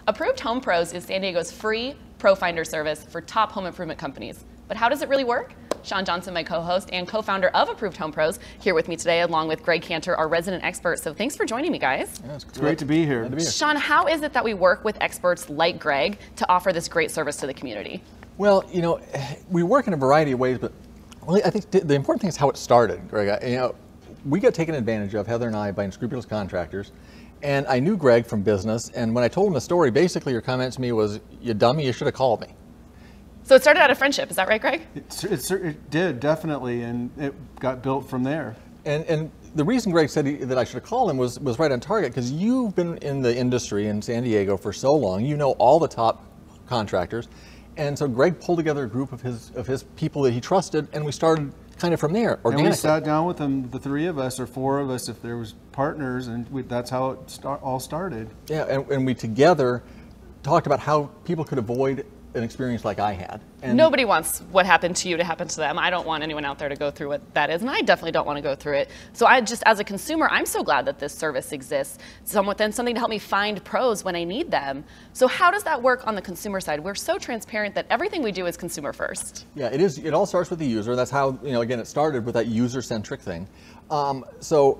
Approved Home Pros is San Diego's free pro finder service for top home improvement companies. But how does it really work? Sean Johnson, my co-host and co-founder of Approved Home Pros, here with me today, along with Greg Cantor, our resident expert. So thanks for joining me, guys. Yeah, it's great to be here. Sean, how is it that we work with experts like Greg to offer this great service to the community? Well, you know, we work in a variety of ways, but really, I think the important thing is how it started, Greg. You know, we got taken advantage of, Heather and I, by unscrupulous contractors. And I knew Greg from business, and when I told him the story, basically your comment to me was, "You dummy, you should have called me." So it started out of friendship, is that right, Greg? It did, definitely, and it got built from there. And the reason Greg said that I should have called him was right on target, because you've been in the industry in San Diego for so long, you know all the top contractors, and so Greg pulled together a group of his people that he trusted, and we started kind of from there, organically. And we sat down with them, the three of us, or four of us, if there was partners, and that's how it all started. Yeah, and we together talked about how people could avoid an experience like I had. And nobody wants what happened to you to happen to them. I don't want anyone out there to go through what that is, and I definitely don't want to go through it. So I just, as a consumer, I'm so glad that this service exists. Something to help me find pros when I need them. So how does that work on the consumer side? We're so transparent that everything we do is consumer first. Yeah, it is. It all starts with the user. That's how, you know, again, it started with that user-centric thing. So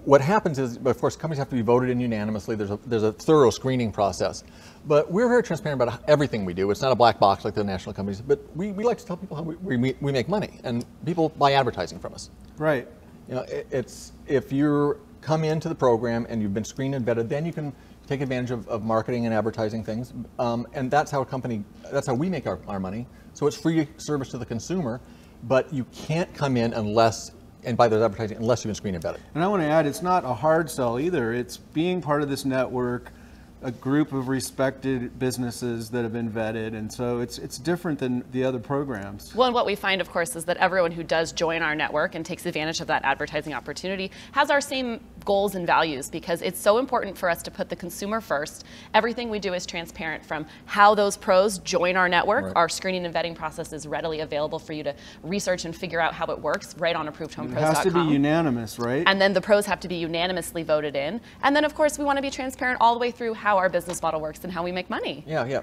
what happens is, of course, companies have to be voted in unanimously. There's a thorough screening process. But we're very transparent about everything we do. It's not a black box like the national companies, but we like to tell people how we make money, and people buy advertising from us. Right. You know, it's if you come into the program and you've been screened and vetted, then you can take advantage of marketing and advertising things, and that's how that's how we make our money. So it's free service to the consumer, but you can't come in and buy those advertising unless you've been screened and vetted. And I want to add, it's not a hard sell either. It's being part of this network, a group of respected businesses that have been vetted, and so it's different than the other programs. Well, and what we find, of course, is that everyone who does join our network and takes advantage of that advertising opportunity has our same goals and values, because it's so important for us to put the consumer first. Everything we do is transparent, from how those pros join our network. Right. Our screening and vetting process is readily available for you to research and figure out how it works right on ApprovedHomePros.com. It has to be unanimous, right? And then the pros have to be unanimously voted in. And then, of course, we want to be transparent all the way through how our business model works and how we make money. Yeah.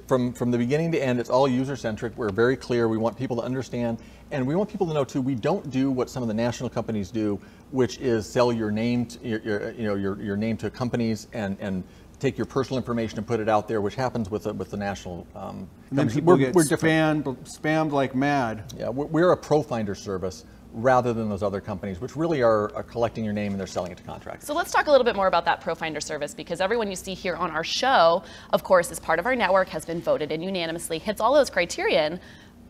From the beginning to end, it's all user-centric. We're very clear. We want people to understand, and we want people to know too, we don't do what some of the national companies do, which is sell your name to, your name to companies and take your personal information and put it out there, which happens with the national and then people get spammed like mad. Yeah, we're a pro finder service rather than those other companies, which really are collecting your name and they're selling it to contractors. So let's talk a little bit more about that pro finder service, because everyone you see here on our show, of course, is part of our network, has been voted in unanimously, hits all those criterion,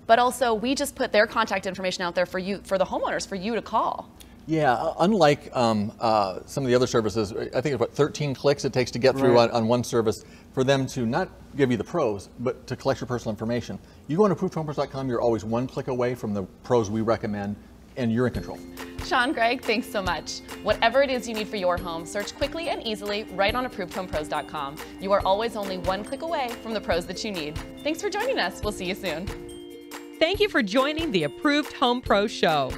but also we just put their contact information out there for you, for the homeowners, for you to call. Yeah, unlike some of the other services, I think it's what, 13 clicks it takes to get through on one service for them to not give you the pros, but to collect your personal information. You go on ApprovedHomePros.com, you're always one click away from the pros we recommend, and you're in control. Sean, Greg, thanks so much. Whatever it is you need for your home, search quickly and easily right on ApprovedHomePros.com. You are always only one click away from the pros that you need. Thanks for joining us. We'll see you soon. Thank you for joining the Approved Home Pro Show.